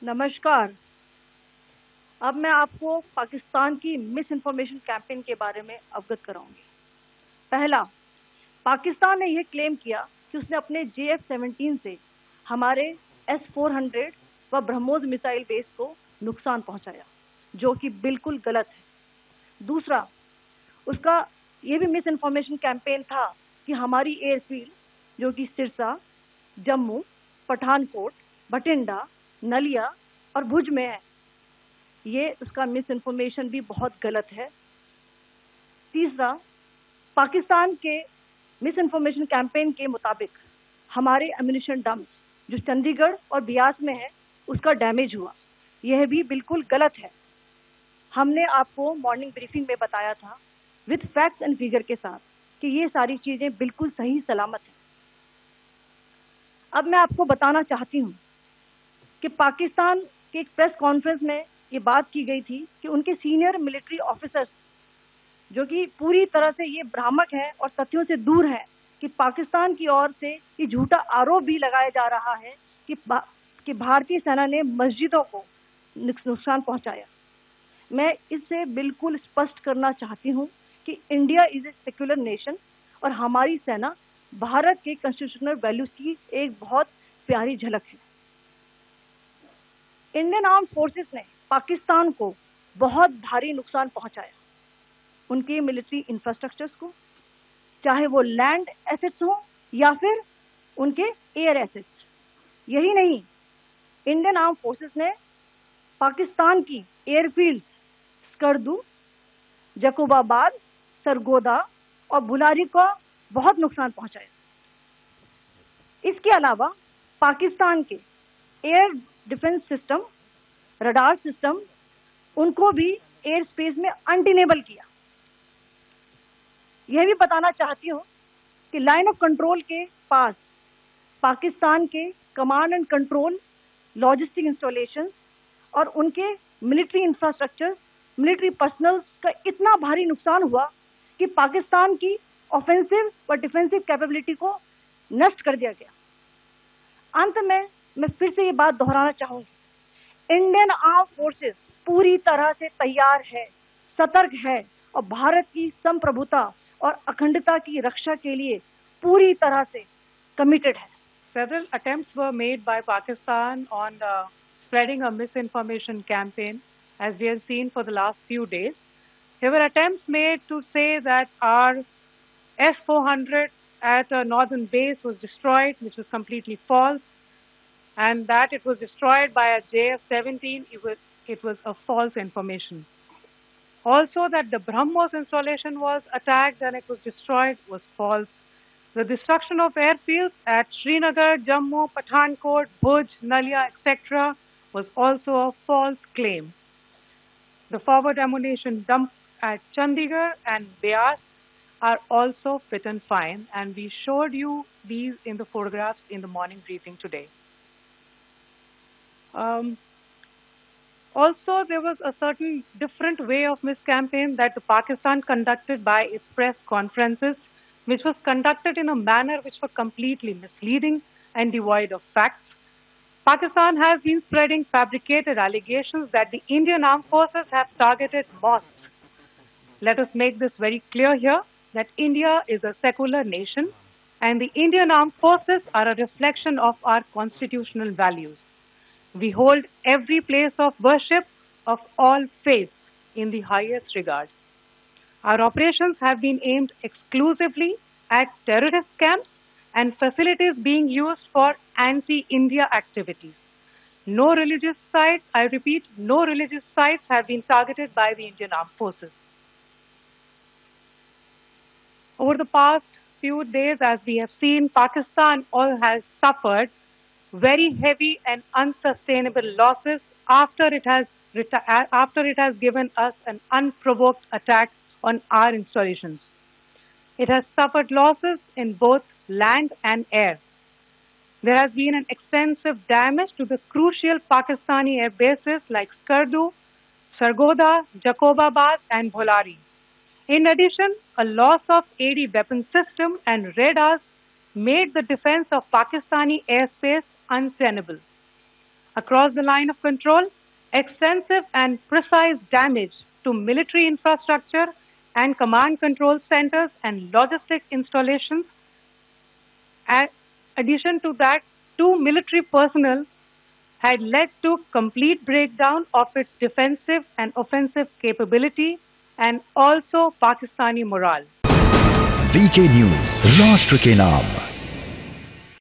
नमस्कार। अब मैं आपको पाकिस्तान की मिस इन्फॉर्मेशन कैंपेन के बारे में अवगत कराऊंगी। पहला, पाकिस्तान ने यह क्लेम किया कि उसने अपने JF-17 से हमारे S-400 व ब्रह्मोस मिसाइल बेस को नुकसान पहुंचाया, जो कि बिल्कुल गलत है। दूसरा, उसका यह भी मिस इन्फॉर्मेशन कैंपेन था कि हमारी एयरफील्ड, जो कि सिरसा, जम्मू, पठानकोट, बठिंडा, नलिया और भुज में है, ये उसका मिस इन्फॉर्मेशन भी बहुत गलत है। तीसरा, पाकिस्तान के मिस इन्फॉर्मेशन कैंपेन के मुताबिक हमारे एम्यूनिशन डम्प्स जो चंडीगढ़ और बियास में है, उसका डैमेज हुआ, यह भी बिल्कुल गलत है। हमने आपको मॉर्निंग ब्रीफिंग में बताया था विद फैक्ट्स एंड फिगर के साथ कि ये सारी चीजें बिल्कुल सही सलामत हैं। अब मैं आपको बताना चाहती हूँ कि पाकिस्तान के एक प्रेस कॉन्फ्रेंस में ये बात की गई थी कि उनके सीनियर मिलिट्री ऑफिसर्स, जो कि पूरी तरह से ये भ्रामक है और तथ्यों से दूर है, कि पाकिस्तान की ओर से ये झूठा आरोप भी लगाया जा रहा है कि भारतीय सेना ने मस्जिदों को नुकसान पहुंचाया। मैं इससे बिल्कुल स्पष्ट करना चाहती हूं कि India is a secular nation और हमारी सेना भारत के कॉन्स्टिट्यूशनल वैल्यूज की एक बहुत प्यारी झलक है। इंडियन आर्म फोर्सेस ने पाकिस्तान को बहुत भारी नुकसान पहुंचाया, उनके मिलिट्री इंफ्रास्ट्रक्चर्स को, चाहे वो लैंड एसेट्स हो या फिर उनके एयर एसेट्स। यही नहीं, इंडियन आर्म फोर्सेस ने पाकिस्तान की एयरफील्ड्स स्कर्दू, जकोबाबाद, सरगोदा और बुलारी को बहुत नुकसान पहुंचाया। इसके अलावा पाकिस्तान के air defence system, radar system, उनको भी एयर स्पेस में अनटेनेबल किया। यह भी बताना चाहती हूँ कि लाइन ऑफ कंट्रोल के पास पाकिस्तान के command and control, logistic installation और उनके मिलिट्री इंफ्रास्ट्रक्चर, मिलिट्री पर्सनल का इतना भारी नुकसान हुआ कि पाकिस्तान की ऑफेंसिव व डिफेंसिव कैपेबिलिटी को नष्ट कर दिया गया। अंत में मैं फिर से ये बात दोहराना चाहूंगी, इंडियन आर्म फोर्सेस पूरी तरह से तैयार है, सतर्क है और भारत की संप्रभुता और अखंडता की रक्षा के लिए पूरी तरह से कमिटेड है। Several attempts were made by Pakistan on spreading a misinformation campaign, as we have seen for the last few days. There were attempts made to say that our S-400 at a northern base was destroyed, which was completely false, and that it was destroyed by a JF-17, it was a false information. Also, that the BrahMos installation was attacked and it was destroyed was false. The destruction of airfields at Srinagar, Jammu, Pathankot, Bhuj, Nalia, etc. was also a false claim. The forward ammunition dump at Chandigarh and Beas are also fit and fine, and we showed you these in the photographs in the morning briefing today. Also, there was a certain different way of miscampaign that Pakistan conducted by its press conferences, which was conducted in a manner which was completely misleading and devoid of facts. Pakistan has been spreading fabricated allegations that the Indian Armed Forces have targeted mosques. Let us make this very clear here, that India is a secular nation and the Indian Armed Forces are a reflection of our constitutional values. We hold every place of worship of all faiths in the highest regard. Our operations have been aimed exclusively at terrorist camps and facilities being used for anti-India activities. No religious sites, I repeat, no religious sites have been targeted by the Indian Armed Forces. Over the past few days, as we have seen, Pakistan all has suffered very heavy and unsustainable losses after it has given us an unprovoked attack on our installations. It has suffered losses in both land and air. There has been an extensive damage to the crucial Pakistani air bases like Skardu, Sargodha, Jacobabad and Bholari. In addition, a loss of AD weapon system and radars made the defense of Pakistani airspace untenable. across the line of control, extensive and precise damage to military infrastructure and command control centers and logistic installations. In addition to that, 2 military personnel had led to complete breakdown of its defensive and offensive capability and also Pakistani morale. VK News, राष्ट्र के नाम।